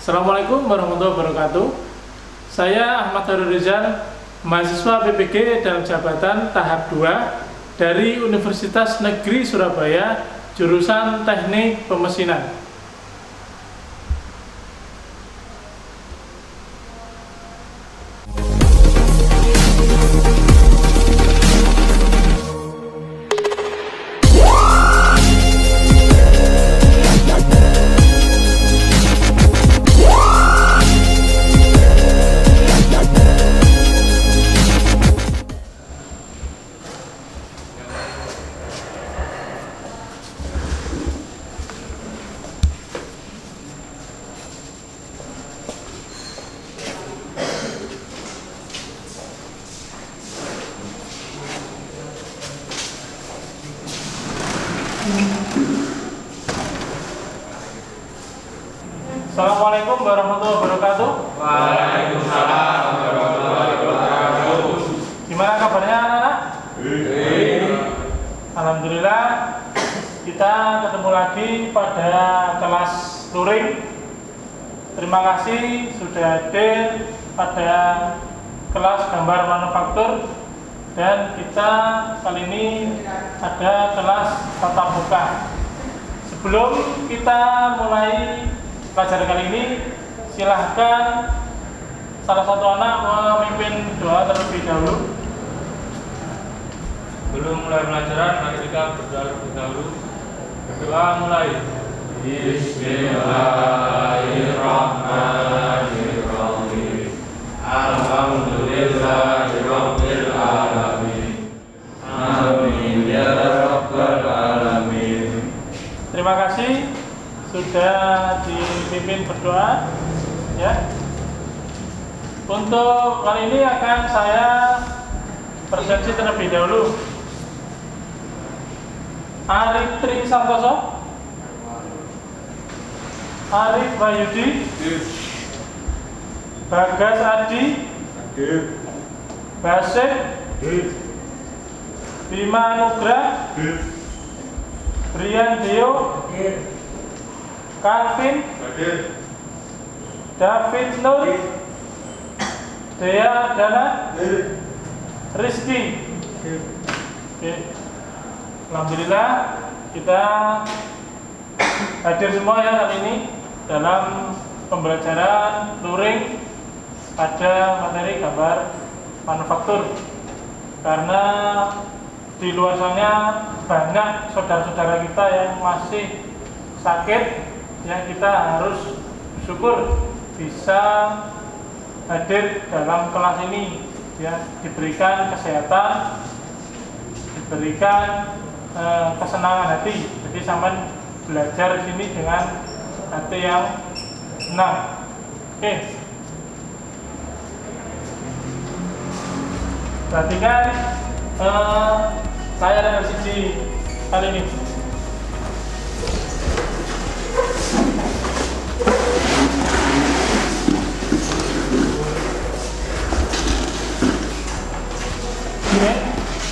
Assalamualaikum warahmatullahi wabarakatuh. Saya Ahmad Harun Rizal, mahasiswa PPG dalam jabatan tahap 2 dari Universitas Negeri Surabaya, jurusan Teknik Pemesinan. Assalamualaikum warahmatullahi wabarakatuh. Waalaikumsalam warahmatullahi wabarakatuh. Gimana kabarnya anak-anak? Alhamdulillah, kita ketemu lagi pada kelas luring. Terima kasih sudah hadir pada kelas gambar manufaktur, dan kita kali ini ada kelas tatap muka. Sebelum kita mulai pelajaran kali ini, silahkan salah satu anak memimpin doa terlebih dahulu. Belum mulai pelajaran, mari kita berdoa terlebih dahulu. Doa mulai. Bismillahirrahmanirrahim. Alhamdulillahirabbil alamin. Amin ya rabbal alamin. Terima kasih sudah dipimpin berdoa, ya. Untuk kali ini akan saya presentasi terlebih dahulu. Arif Tri Santoso, Arif Bayudi, Bagas Adi, Basit, Bima Nugra, Brian Dio, Calvin, David Nur, Dea Dana, Rizky. Oke. Alhamdulillah kita hadir semua ya kali ini dalam pembelajaran luring pada materi gambar manufaktur, karena di luar sana banyak saudara-saudara kita yang masih sakit, yang kita harus bersyukur bisa hadir dalam kelas ini, ya, diberikan kesehatan, diberikan kesenangan hati. Jadi sampai belajar di sini dengan hati yang senang. Oke. Perhatikan saya dari sisi kali ini.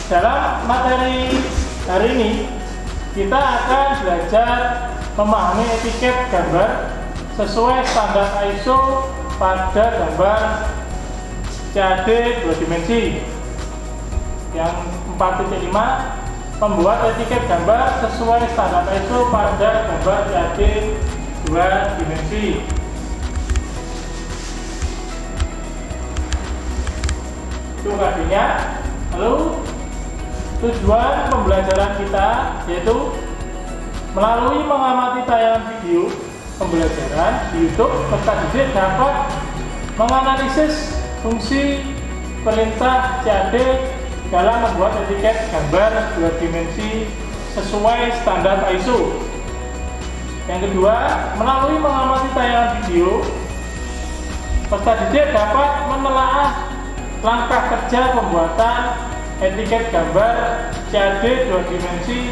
Dalam materi hari ini kita akan belajar memahami etiket gambar sesuai standar ISO pada gambar CAD 2 dimensi. Yang 4.5, membuat etiket gambar sesuai standar ISO pada gambar CAD 2 dimensi. Itu artinya. Lalu tujuan pembelajaran kita yaitu melalui mengamati tayangan video pembelajaran di YouTube, peserta didik dapat menganalisis fungsi perintah CAD dalam membuat etiket gambar 2 dimensi sesuai standar ISO. Yang kedua, melalui mengamati tayangan video, peserta didik dapat menelaah langkah kerja pembuatan etiket gambar CAD 2 dimensi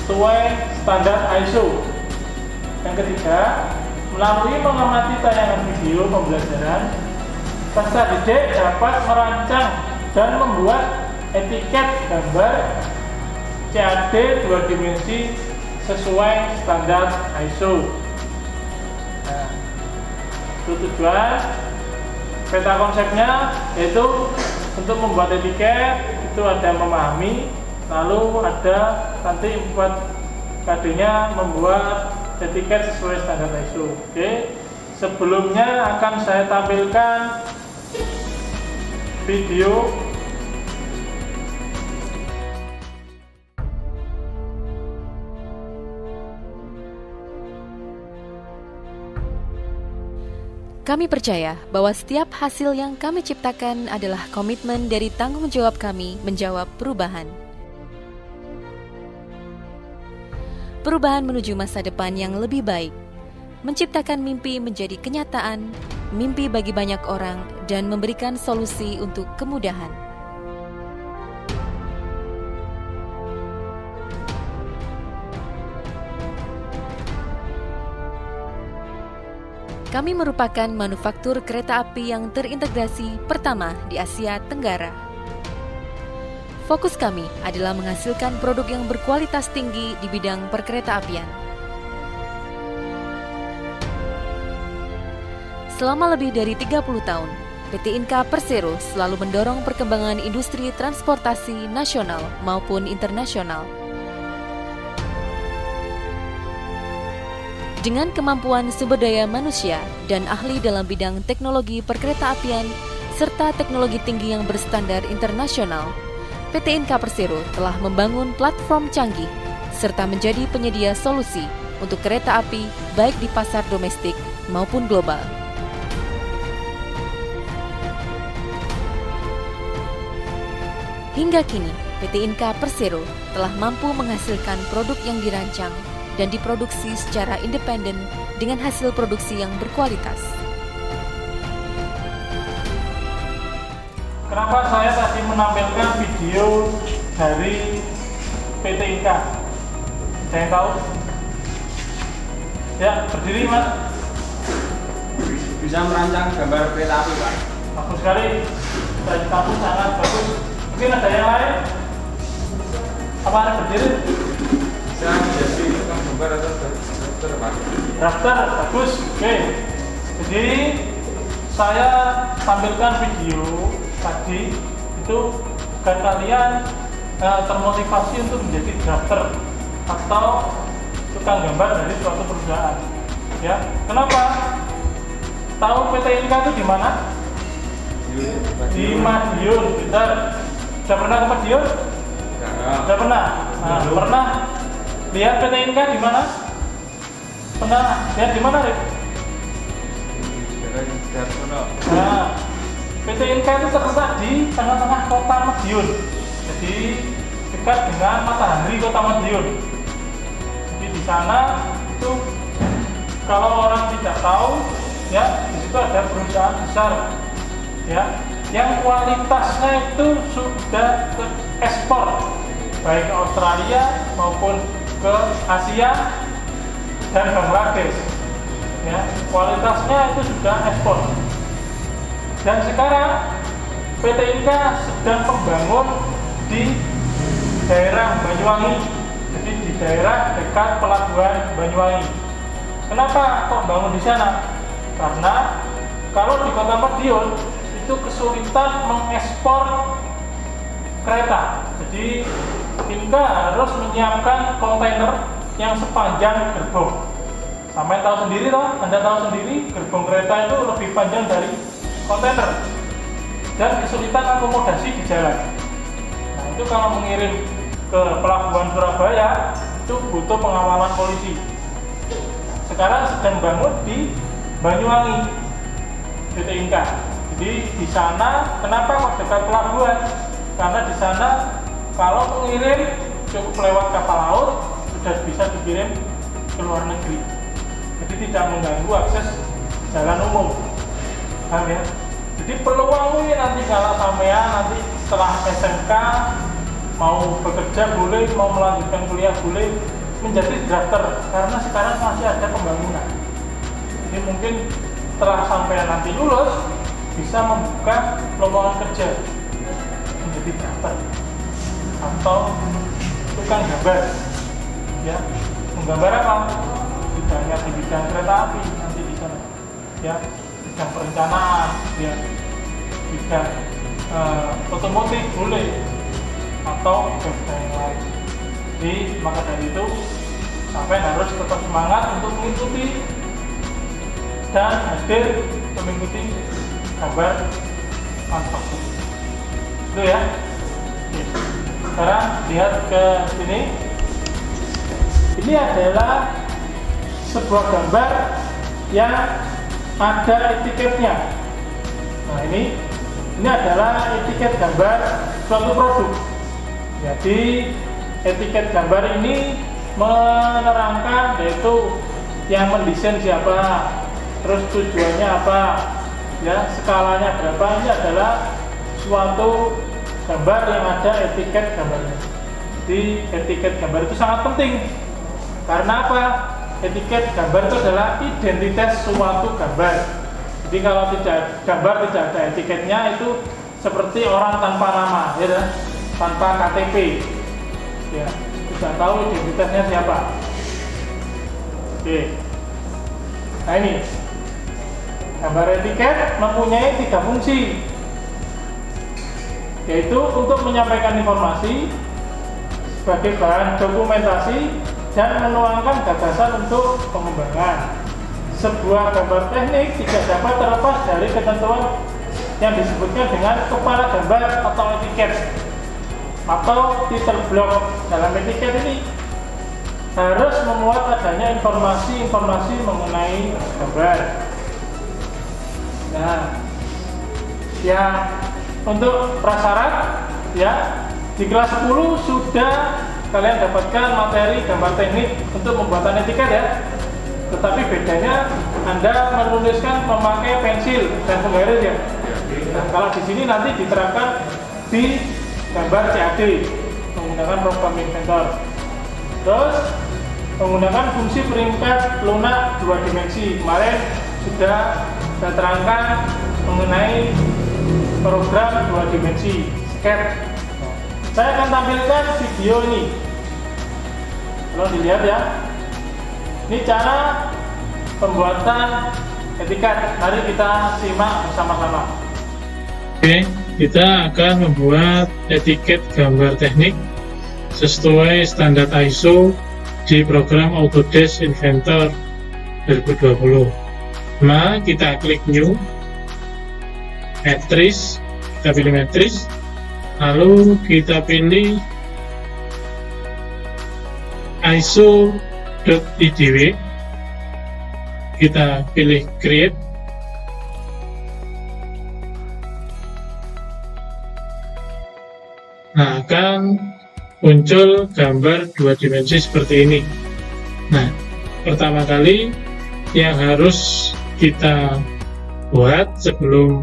sesuai standar ISO. Yang ketiga, melalui mengamati tayangan video pembelajaran, peserta didik dapat merancang dan membuat etiket gambar CAD 2 dimensi sesuai standar ISO. Nah, Itu tujuan. Peta konsepnya yaitu untuk membuat etiket itu ada yang memahami, lalu ada nanti buat KD-nya membuat etiket sesuai standar ISO. Oke. Sebelumnya akan saya tampilkan video Kami percaya bahwa setiap hasil yang kami ciptakan adalah komitmen dari tanggung jawab kami menjawab perubahan. Perubahan menuju masa depan yang lebih baik, menciptakan mimpi menjadi kenyataan, mimpi bagi banyak orang, dan memberikan solusi untuk kemudahan. Kami merupakan manufaktur kereta api yang terintegrasi pertama di Asia Tenggara. Fokus kami adalah menghasilkan produk yang berkualitas tinggi di bidang perkereta-apian. Selama lebih dari 30 tahun, PT Inka Persero selalu mendorong perkembangan industri transportasi nasional maupun internasional. Dengan kemampuan sumber daya manusia dan ahli dalam bidang teknologi perkereta-apian serta teknologi tinggi yang berstandar internasional, PT Inka Persero telah membangun platform canggih serta menjadi penyedia solusi untuk kereta api baik di pasar domestik maupun global. Hingga kini, PT Inka Persero telah mampu menghasilkan produk yang dirancang dan diproduksi secara independen dengan hasil produksi yang berkualitas. Kenapa saya tadi menampilkan video dari PT Inka? Ada yang tahu? Ya, berdiri Mas. Bisa merancang gambar kereta api, Pak. Bagus sekali. Dari kamu sangat bagus. Mungkin ada yang lain? Apa ada berdiri? Saya menjadi tukang gambar atau drafter, Pak. Drafter, bagus. Oke. Jadi saya tampilkan video tadi itu agar kalian termotivasi untuk menjadi drafter atau tukang gambar dari suatu perusahaan. Ya, kenapa? Tahu PT Inka itu di mana? Di Madiun. Bentar. Sudah pernah ke Madiun? Sudah pernah. Nah, pernah lihat PT Inka di mana? Pernah lihat di mana, Rik? Nah, PT Inka itu terletak di tengah-tengah kota Madiun. Jadi dekat dengan matahari kota Madiun. Jadi di sana itu kalau orang tidak tahu, ya di situ ada perusahaan besar, ya, yang kualitasnya itu sudah ekspor baik ke Australia maupun ke Asia dan Bangladesh. Ya, kualitasnya itu sudah ekspor. Dan sekarang PT Inka sedang membangun di daerah Banyuwangi, jadi di daerah dekat pelabuhan Banyuwangi. Kenapa kok bangun di sana? Karena kalau di Kota Madiun itu kesulitan mengekspor kereta. Jadi Inka harus menyiapkan kontainer yang sepanjang gerbong. Sampai tahu sendiri toh, Anda tahu sendiri gerbong kereta itu lebih panjang dari kontainer dan kesulitan akomodasi di jalan. Nah, itu kalau mengirim ke pelabuhan Surabaya itu butuh pengawalan polisi. Sekarang sedang bangun di Banyuwangi PT Inka. Jadi di sana kenapa kok dekat pelabuhan? Karena di sana kalau mengirim cukup lewat kapal laut sudah bisa dikirim ke luar negeri. Jadi tidak mengganggu akses jalan umum. Paham ya? Jadi peluang ini nanti kalau sampean nanti setelah SMK mau bekerja boleh, mau melanjutkan kuliah boleh, menjadi drafter karena sekarang masih ada pembangunan. Jadi mungkin setelah sampean nanti lulus bisa membuka lowongan kerja menjadi drafter atau tukang gambar. Ya, menggambar apa? Tidak hanya di bidang kereta api nanti di sana. Ya, bidang perencanaan, ya, bidang otomotif boleh, atau bidang yang lain. Jadi maka dari itu sampai harus tetap semangat untuk mengikuti dan hadir mengikuti gambar manufaktur. Itu ya. Oke. Sekarang lihat ke sini. Ini adalah sebuah gambar yang ada etiketnya. Nah, ini adalah etiket gambar suatu produk. Jadi etiket gambar ini menerangkan yaitu yang mendesain siapa, terus tujuannya apa, ya, skalanya berapa. Ini adalah suatu gambar yang ada etiket gambarnya. Jadi etiket gambar itu sangat penting. Karena apa? Etiket gambar itu adalah identitas suatu gambar. Jadi kalau gambar tidak ada etiketnya, itu seperti orang tanpa nama, ya, tanpa KTP, ya, tidak tahu identitasnya siapa. Oke. Nah, ini gambar etiket mempunyai 3 fungsi, yaitu untuk menyampaikan informasi sebagai bahan dokumentasi dan menuangkan gagasan untuk pengembangan. Sebuah gambar teknik tidak dapat terlepas dari ketentuan yang disebutkan dengan kepala gambar atau etiket atau title block. Dalam etiket ini harus memuat adanya informasi-informasi mengenai gambar. Nah, ya, untuk prasyarat, ya, di kelas 10 sudah kalian dapatkan materi gambar teknik untuk pembuatan etiket, ya. Tetapi bedanya Anda menuliskan memakai pensil dan penggaris, ya. Nah, kalau di sini nanti diterapkan di gambar CAD menggunakan program Inventor. Terus menggunakan fungsi peringkat lunak 2 dimensi. Kemarin sudah saya terangkan mengenai program 2 dimensi sketch. Saya akan tampilkan video ini. Kalau dilihat, ya, ini cara pembuatan etiket. Mari kita simak bersama-sama. Oke, kita akan membuat etiket gambar teknik sesuai standar ISO di program Autodesk Inventor 2020. Nah, kita klik New, Matrix, kita pilih Matrix, lalu kita pilih ISO.idw, kita pilih Create. Nah, akan muncul gambar 2 dimensi seperti ini. Nah, pertama kali yang harus kita buat sebelum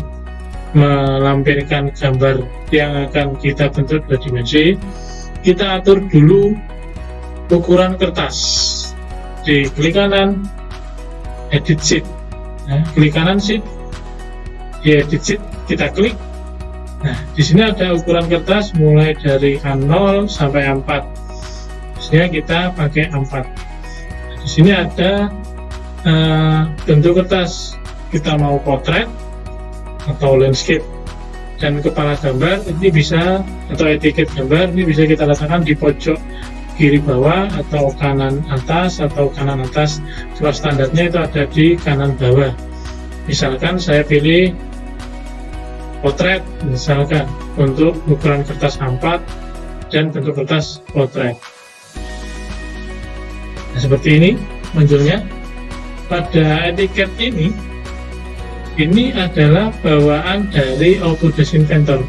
melampirkan gambar yang akan kita bentuk 2 dimensi, kita atur dulu ukuran kertas. Di klik kanan, Edit Sheet. Nah, klik kanan Sheet, di Edit Sheet kita klik. Nah, di sini ada ukuran kertas mulai dari A0 sampai A4. Biasanya kita pakai A4. Nah, di sini ada bentuk kertas. Kita mau potret atau landscape, dan kepala gambar ini bisa, atau etiket gambar ini bisa kita letakkan di pojok kiri bawah atau kanan atas atau kanan atas. Kalau standarnya itu ada di kanan bawah. Misalkan saya pilih potret, misalkan untuk ukuran kertas A4 dan bentuk kertas potret. Nah, seperti ini munculnya. Pada etiket ini adalah bawaan dari Autodesk Inventor.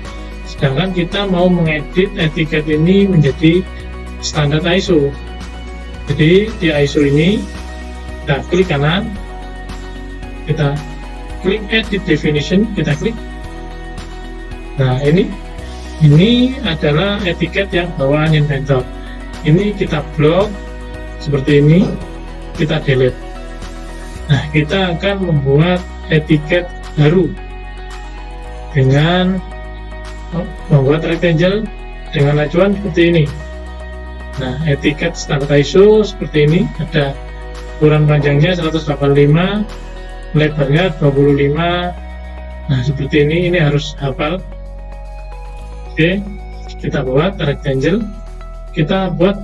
Sedangkan kita mau mengedit etiket ini menjadi standar ISO. Jadi di ISO ini kita klik kanan, kita klik Edit Definition, kita klik. Nah, ini adalah etiket yang bawaan Inventor. Ini kita blok seperti ini, kita delete. Nah, kita akan membuat etiket baru dengan membuat rectangle dengan acuan seperti ini. Nah, etiket standar ISO seperti ini, ada ukuran panjangnya 185, lebarnya 25. Nah seperti ini harus hafal. Oke, kita buat rectangle, kita buat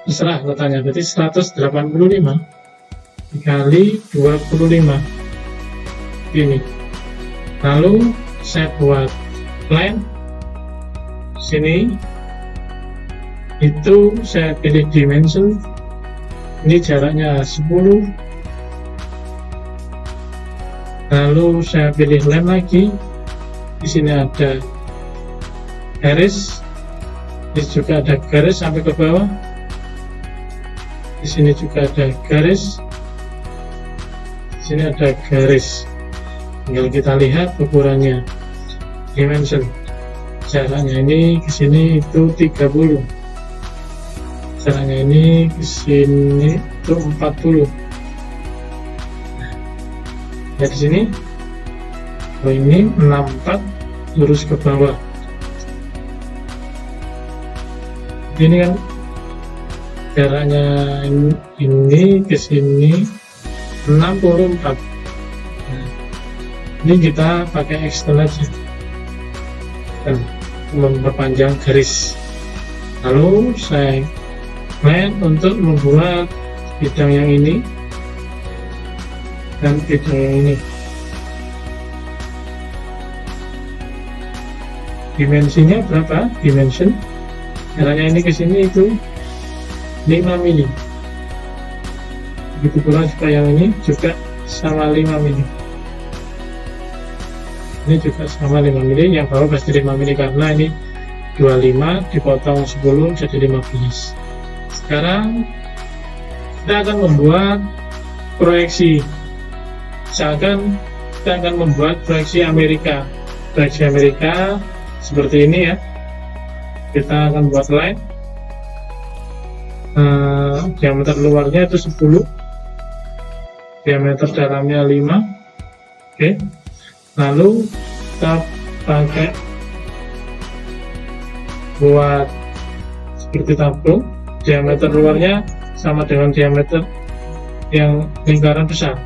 terserah letaknya, berarti 185 dikali 25 ini. Lalu saya buat line sini, itu saya pilih dimension, ini jaraknya 10. Lalu saya pilih line lagi, di sini ada garis, di sini juga ada garis sampai ke bawah, di sini juga ada garis, di sini ada garis. Tinggal kita lihat ukurannya, dimension, jaraknya ini ke sini itu 30, jaraknya ini ke sini itu 40. Dari sini, ini 64 lurus ke bawah. Ini kan jaraknya ini ke sini 64. Nah, ini kita pakai extend aja dan memperpanjang garis. Lalu saya main untuk membuat bidang yang ini dan bidang yang ini. Dimensinya berapa? Dimension jaraknya ini ke sini itu 5 mili. Begitu pula juga yang ini juga sama 5 mili. Ini juga sama 5 mili, yang bawah pasti 5 mili karena ini 25 dipotong 10 jadi 15. Sekarang kita akan membuat proyeksi. Misalkan kita akan membuat proyeksi Amerika. Proyeksi Amerika seperti ini ya. Kita akan buat line, diameter luarnya itu 10, diameter dalamnya 5. Oke. Lalu kita pakai buat seperti tabung, diameter luarnya sama dengan diameter yang lingkaran besar.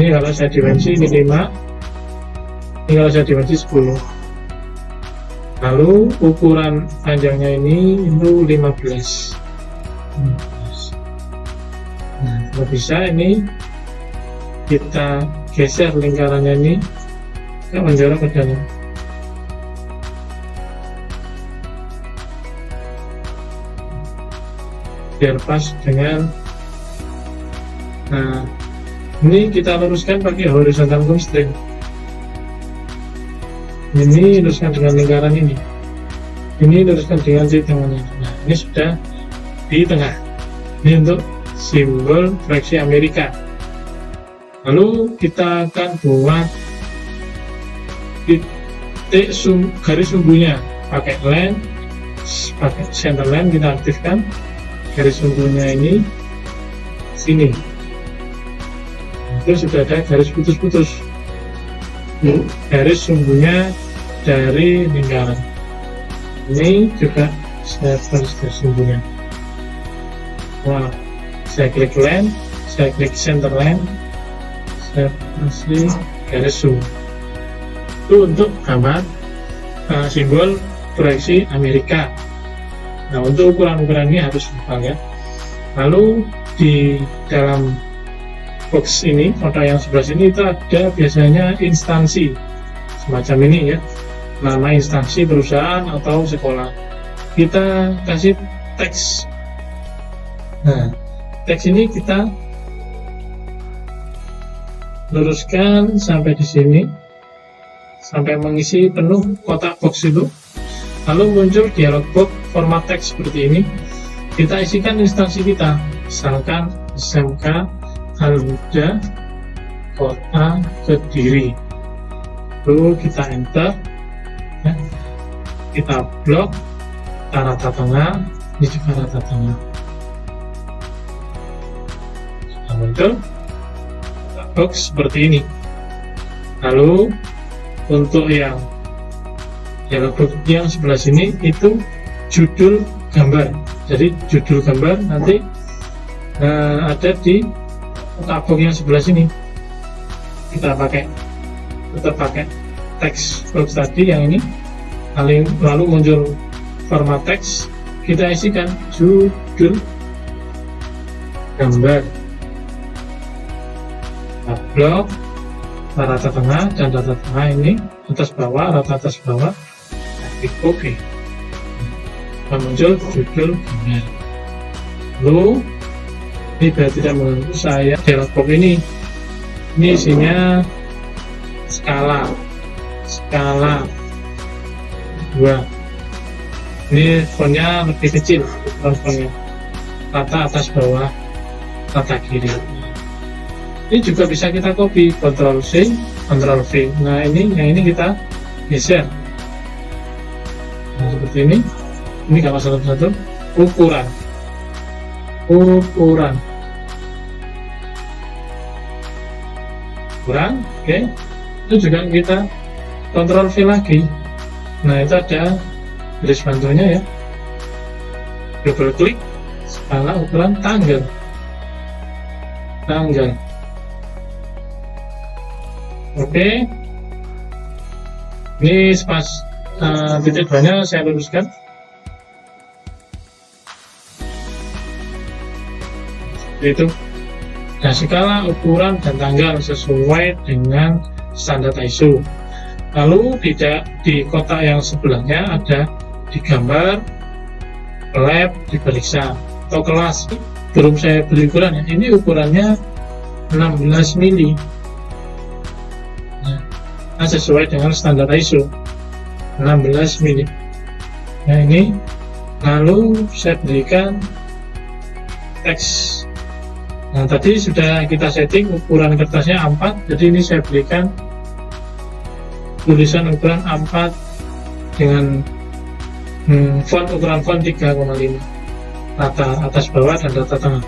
Ini kalau saya dimensi ini 5, ini kalau saya dimensi 10. Lalu ukuran panjangnya ini itu 15. Nah, kalau bisa ini kita geser lingkarannya ini ke menjorok ke dalam. Biar pas dengan. Nah, ini kita luruskan pakai horizontal constraint. Ini luruskan dengan lingkaran ini. Ini luruskan dengan titangannya. Nah, ini sudah di tengah. Ini untuk simbol proyeksi Amerika. Lalu kita akan buat titik garis sumbunya pakai line, pakai center line kita aktifkan. Garis sumbunya ini sini. Itu sudah ada garis putus-putus. Garis sumbunya dari lingkaran. Ini juga saya garis sumbunya. Wow. Saya klik line, saya klik center line, saya kasih garis sumbu. Itu untuk gambar simbol proyeksi Amerika. Nah, untuk ukuran-ukuran ini harus hafal ya. Lalu di dalam box ini, foto yang sebelah sini itu ada biasanya instansi semacam ini ya, nama instansi perusahaan atau sekolah. Kita kasih teks. Nah, teks ini kita luruskan sampai di sini, sampai mengisi penuh kotak box itu. Lalu muncul dialog box format teks seperti ini. Kita isikan instansi kita, misalkan SMK Al-Huda Kota Kediri. Lalu kita enter ya. Kita blok, kita rata tengah, ini juga rata tengah. Sudah muncul box seperti ini. Lalu untuk yang box yang sebelah sini itu judul gambar. Jadi judul gambar nanti ada di tabung yang sebelah sini. kita tetap pakai teks box tadi yang ini, lalu muncul format teks, kita isikan judul, gambar, blok, rata tengah, dan rata tengah ini atas bawah, rata atas bawah, klik OK. Nah, muncul judul gambar. Lalu ini biar tidak mengganggu saya, dialog box ini isinya skala 2. Ini fontnya lebih kecil, fontnya rata atas bawah, rata kiri. Ini juga bisa kita copy, Ctrl C, Ctrl V. Nah yang ini kita geser. Nah seperti ini. Ini kalau satu-satu ukuran. Oke. Itu juga kita Ctrl V lagi. Nah itu ada garis bantunya ya. Double klik, skala ukuran tanggal. Oke. Ini titik 2-nya saya luruskan. Itu. Nah, skala ukuran dan tanggal sesuai dengan standar ISO. Lalu di kotak yang sebelahnya ada digambar, lab, diperiksa atau kelas. Belum saya beri ukuran ya. Ini ukurannya 16 mili. Nah, sesuai dengan standar ISO 16 mili. Nah ini, lalu saya berikan teks. Nah tadi sudah kita setting ukuran kertasnya A4, jadi ini saya berikan tulisan ukuran A4 dengan ukuran font 3,5, rata atas bawah dan rata tengah.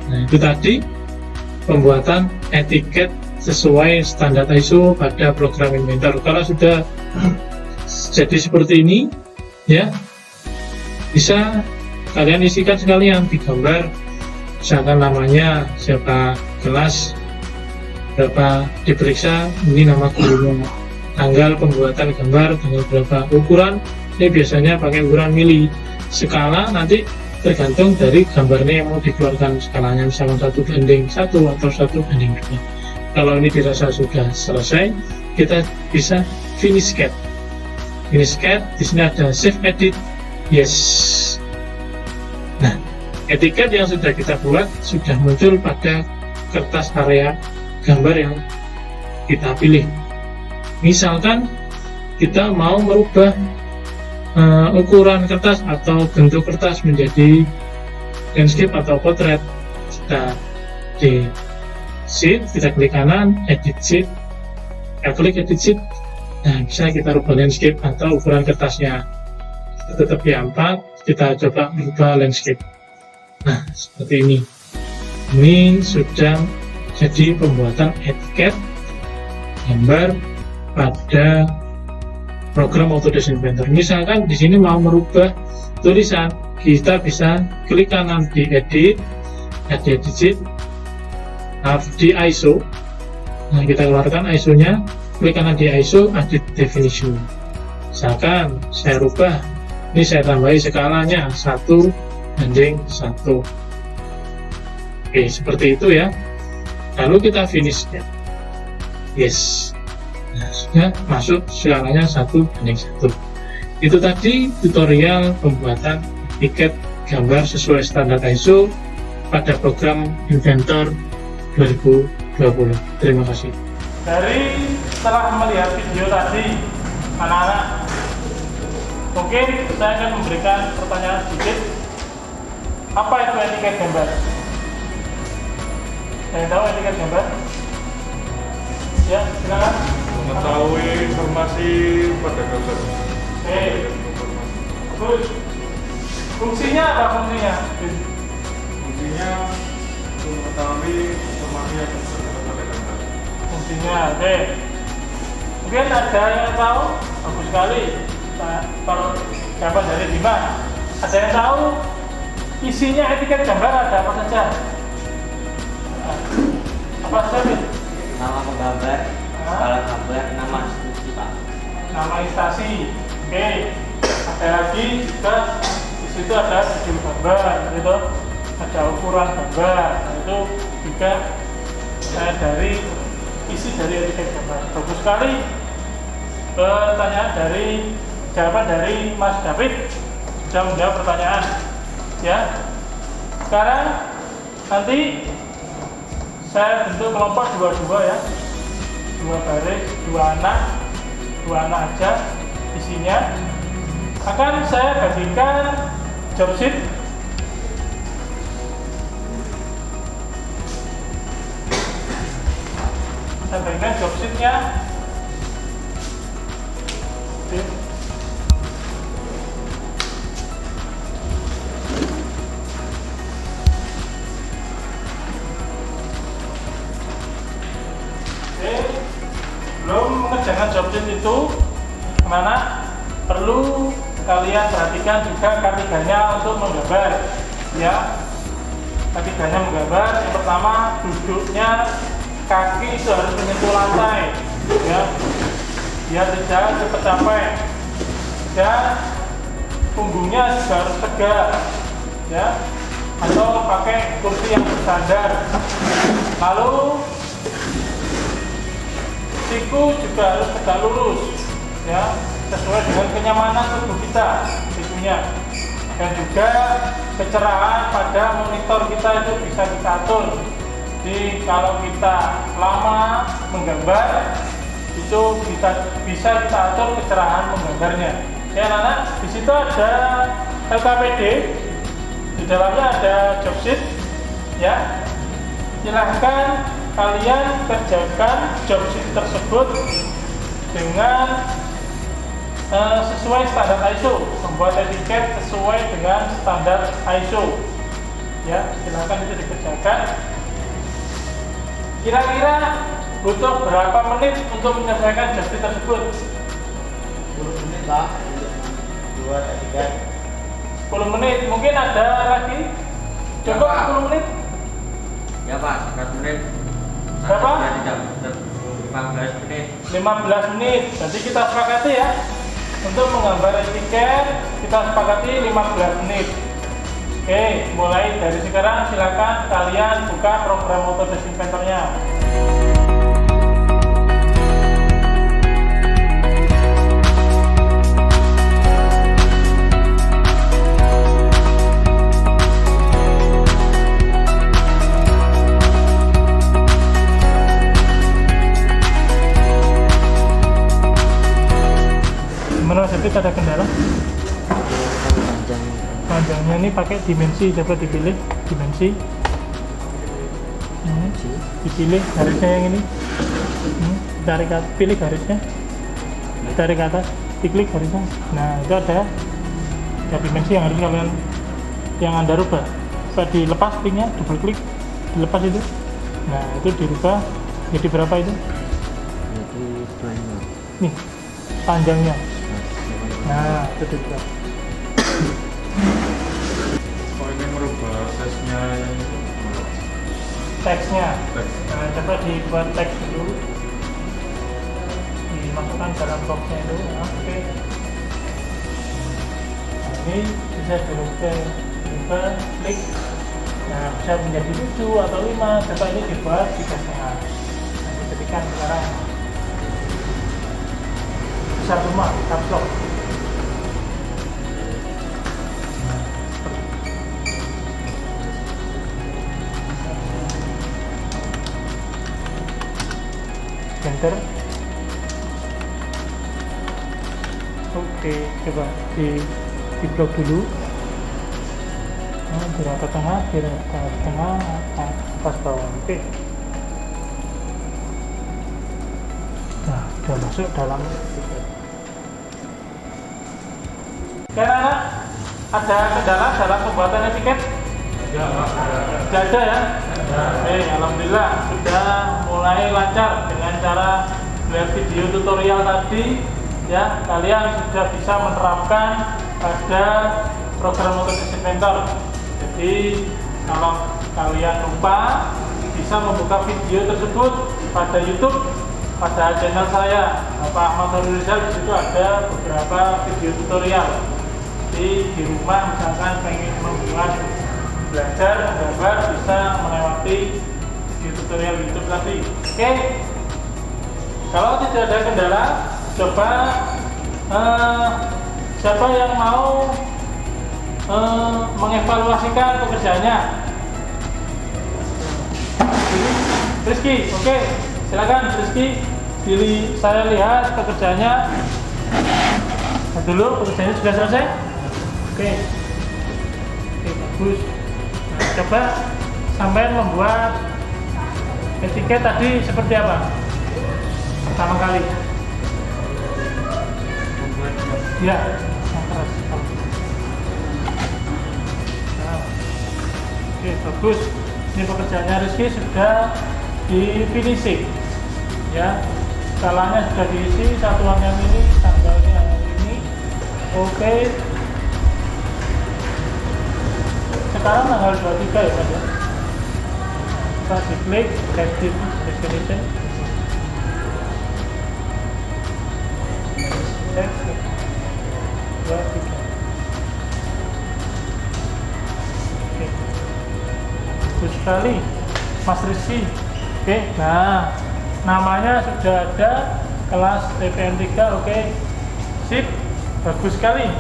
Nah itu tadi pembuatan etiket sesuai standar ISO pada program Inventor. Kalau sudah jadi seperti ini ya, bisa kalian isikan sekalian, digambar misalkan namanya siapa, kelas berapa, diperiksa ini nama gurunya, tanggal pembuatan gambar tanggal berapa, ukuran ini biasanya pakai ukuran mili, skala nanti tergantung dari gambarnya yang mau dikeluarkan skalanya, misalkan 1:1 atau 1:2. Kalau ini dirasa sudah selesai, kita bisa finish cat. Di sini ada save edit, yes. Nah, etiket yang sudah kita buat sudah muncul pada kertas area gambar yang kita pilih. Misalkan kita mau merubah ukuran kertas atau bentuk kertas menjadi landscape atau potret, kita di sheet, kita klik kanan, edit sheet, klik edit sheet. Nah, bisa kita rubah landscape atau ukuran kertasnya. Tetap di A4, kita coba merubah landscape. Nah, seperti ini. Ini sudah jadi pembuatan etiket gambar pada program Autodesk Inventor. Misalkan di sini mau merubah tulisan, kita bisa klik kanan di edit sheet, di ISO. Nah, kita keluarkan ISO-nya, klik kanan di ISO, edit definition. Misalkan saya rubah, ini saya tambahi skalanya 1:1. Oke, seperti itu ya. Lalu kita finish ya. Yes. Nah, sudah masuk skalanya 1:1. Itu tadi tutorial pembuatan etiket gambar sesuai standar ISO pada program Inventor 2020. Terima kasih. Setelah melihat video tadi, anak-anak, mungkin saya akan memberikan pertanyaan sedikit. Apa itu etiket gambar? Saya tahu etiket gambar? Ya, silakan. Mengetahui informasi pada gambar. Terus fungsinya apa fungsinya? Fungsinya untuk mengetahui informasi yang terdapat pada gambar. Fungsinya, oke. Mungkin ada yang tahu? Bagus sekali. Kalau gambar dari Bima, ada yang tahu isinya etiket gambar ada apa saja? Apa saja? Nama penggambar, kepala gambar, nama institusi Pak. Nama instansi. Oke. Ada lagi juga di situ ada judul gambar, gitu. Ada ukuran gambar, itu juga dari isi dari etiket gambar. Bagus sekali. Pertanyaan dari jawaban dari Mas David sudah menjawab pertanyaan. Ya. Sekarang nanti saya bentuk kelompok dua-dua ya, 2 baris, 2 anak aja isinya. Akan saya bagikan job sheet. Saya bagikan job sheetnya. Oke. Belum mengerjakan job sheet itu kemana? Perlu kalian perhatikan juga K3-nya untuk menggambar ya. K3-nya menggambar, yang pertama duduknya kaki itu harus menyentuh lantai ya, biar tidak cepat capek, dan punggungnya juga harus tegak ya, atau pakai kursi yang bersandar. Lalu siku juga harus tegak lurus ya, sesuai dengan kenyamanan tubuh kita sikunya. Dan juga kecerahan pada monitor kita itu bisa kita atur. Jadi kalau kita lama menggambar itu bisa kita atur kecerahan menggambarnya. Ya anak-anak, di situ ada LKPD, di dalamnya ada job sheet ya. Silahkan kalian kerjakan job sheet tersebut dengan sesuai standar ISO, membuat etiket sesuai dengan standar ISO ya. Silahkan itu dikerjakan. Kira-kira butuh berapa menit untuk menyelesaikan job sheet tersebut? 10 menit Pak, untuk buat etiket. 10 menit, mungkin ada lagi? Coba Ya, 10 menit? Ya Pak, 11 menit. Berapa? 15 menit. 15 menit, jadi kita sepakati ya. Untuk menggambar etiket, kita sepakati 15 menit. Oke, mulai dari sekarang silakan kalian buka program Autodesk Inventor-nya. Menurut saya ada kendala? Panjangnya ini pakai dimensi, coba dipilih dimensi. Ini dipilih garisnya yang ini. Tarik pilih garisnya. Tarik ke atas, diklik garisnya. Nah, itu ada dimensi yang harus kalian Anda rubah. Coba dilepas linknya, double klik, dilepas itu. Nah, itu dirubah jadi berapa itu? Jadi banyak. Nih, panjangnya. Nah, itu dirubah. Oh, ini merubah Teksnya. teks. Nah, coba dibuat teks dulu. Dimasukkan dalam boxnya itu. Nah, oke. Nah, ini bisa dirubah, klik. Nah, bisa menjadi 7 atau 5. Coba ini dibuat 3,5. Nah, diketikkan sekarang. Besar semua, caps lock. Enter. Oke, coba di blok dulu. Nah, di rata tengah, atas bawah. Oke. Nah, sudah masuk dalam etiket. Oke, anak, ada kendala dalam pembuatan etiket? Tidak ada ya? Oke, alhamdulillah sudah mulai lancar dengan cara melihat video tutorial tadi ya. Kalian sudah bisa menerapkan pada program Autodesk Inventor. Jadi kalau kalian lupa bisa membuka video tersebut pada YouTube, pada channel saya Bapak Ahmad Harun Rizal. Di situ ada beberapa video tutorial. Di rumah misalkan pengen membuat belajar menggambar, bisa melewati video tutorial YouTube tadi. Oke. Kalau tidak ada kendala, coba siapa yang mau mengevaluasikan pekerjaannya? Rizky, oke, silakan Rizky. Saya lihat pekerjaannya. Nah, dulu pekerjaannya sudah selesai. Oke, bagus. Nah, coba sampai membuat etiket tadi seperti apa? Pertama kali. Ya, yang keras. Nah, oke, bagus. Ini pekerjaannya Rizky sudah di finishing. Ya, skalanya sudah diisi, satuannya ini, tanggalnya ini. Oke. Sekarang tanggal 23 ya Pak ya. Kita diklik edit definition. Text 23. Oke. Bagus sekali Mas Rizky. Oke, nah namanya sudah ada, kelas TPM 3. Oke, sip, bagus sekali.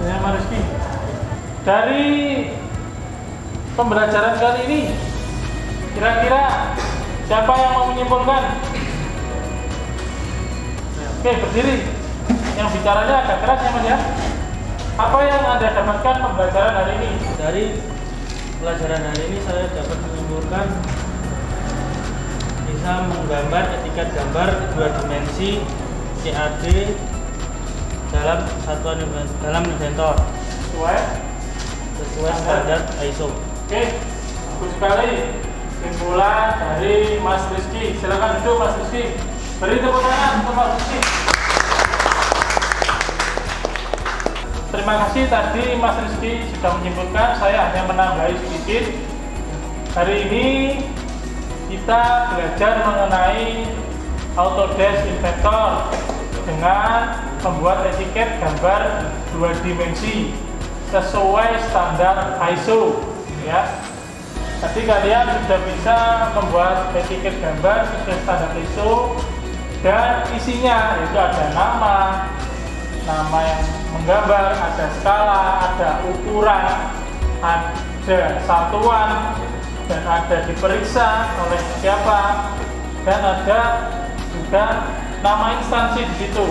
Saya Mas Rizky. Dari pembelajaran kali ini, kira-kira siapa yang mau menyimpulkan? Oke, berdiri. Yang bicaranya agak keras ya Mas ya. Apa yang Anda dapatkan pembelajaran hari ini? Dari pelajaran hari ini saya dapat menyimpulkan bisa menggambar etiket gambar 2 dimensi CAD dalam satuan dalam inventor sesuai standar ISO. Oke, bagus sekali simpulan dari Mas Rizky. Silakan duduk Mas Rizky. Beri tepuk tangan untuk Mas Rizky. Terima kasih tadi Mas Rizky sudah menyimpulkan. Saya hanya menambahi sedikit. Hari ini kita belajar mengenai Autodesk Inventor dengan membuat etiket gambar 2 dimensi sesuai standar ISO. Ya, tadi kalian sudah bisa membuat etiket gambar sesuai standar ISO dan isinya itu ada nama yang menggambar, ada skala, ada ukuran, ada satuan, dan ada diperiksa oleh siapa, dan ada juga nama instansi di situ,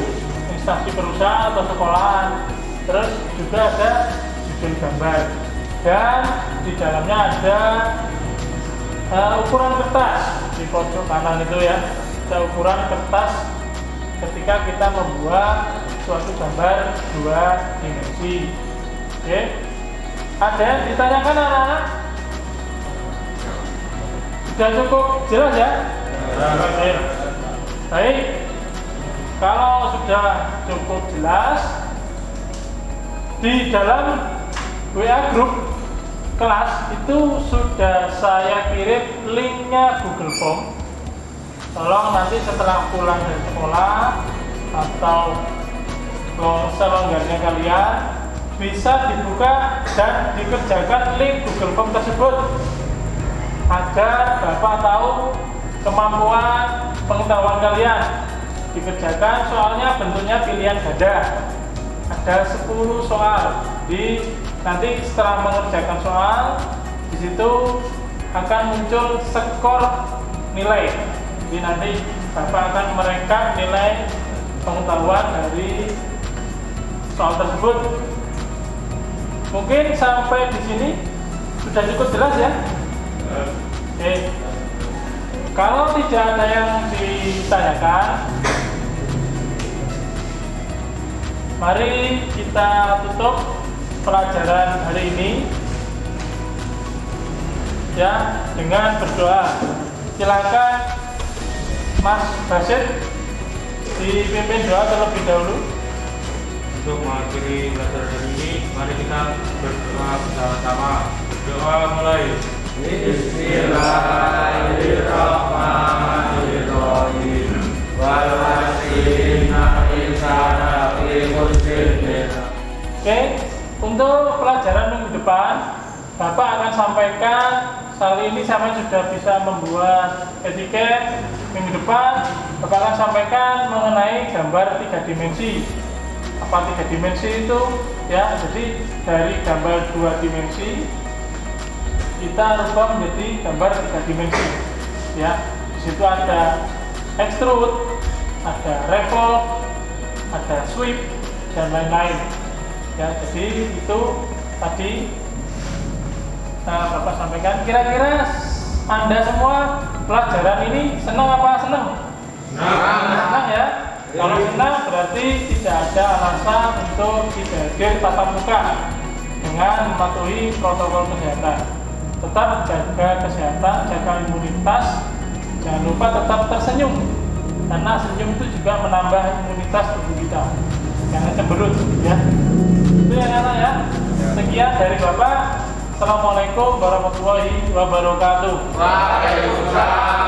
instansi perusahaan atau sekolahan. Terus juga ada judul gambar, dan di dalamnya ada ukuran kertas di pojok kanan itu ya, ada ukuran kertas ketika kita membuat suatu gambar 2 dimensi. Oke, ada yang ditanyakan anak-anak? Sudah cukup jelas ya? Oke. Baik, kalau sudah cukup jelas, di dalam WA group kelas itu sudah saya kirim linknya Google Form. Tolong nanti setelah pulang dari sekolah atau selonggarnya kalian bisa dibuka dan dikerjakan link Google Form tersebut agar Bapak tahu kemampuan pengetahuan kalian. Dikerjakan, soalnya bentuknya pilihan ganda. Ada 10 soal. Nanti setelah mengerjakan soal, di situ akan muncul skor nilai. Jadi nanti Bapak akan merekap nilai pengetahuan dari soal tersebut. Mungkin sampai di sini sudah cukup jelas ya. Oke. Kalau tidak ada yang ditanyakan, mari kita tutup pelajaran hari ini ya dengan berdoa. Silakan Mas Basit dipimpin doa terlebih dahulu. Untuk mengakhiri pelajaran hari ini, mari kita berdoa bersama-sama. Doa mulai. Bismillahirrahmanirrahim. Wal 'asri innal insana lafi khusr. Oke, untuk pelajaran minggu depan, Bapak akan sampaikan. Kali ini sama sudah bisa membuat etiket. Minggu depan, Bapak akan sampaikan mengenai gambar 3 dimensi. Apa 3 dimensi itu? Ya, jadi dari gambar 2 dimensi kita rubah menjadi gambar 3 dimensi. Ya, di situ ada extrude, ada revolve, ada sweep, dan lain-lain. Ya, jadi itu tadi Bapak sampaikan. Kira-kira Anda semua pelajaran ini senang apa senang? Senang ya. Kalau senang berarti tidak ada alasan untuk tidak hadir tatap muka dengan mematuhi protokol kesehatan. Tetap jaga kesehatan, jaga imunitas. Jangan lupa tetap tersenyum, karena senyum itu juga menambah imunitas tubuh kita. Jangan cemberut ya. Itu ya anak ya. Sekian dari Bapak. Assalamualaikum warahmatullahi wabarakatuh. Waalaikumsalam.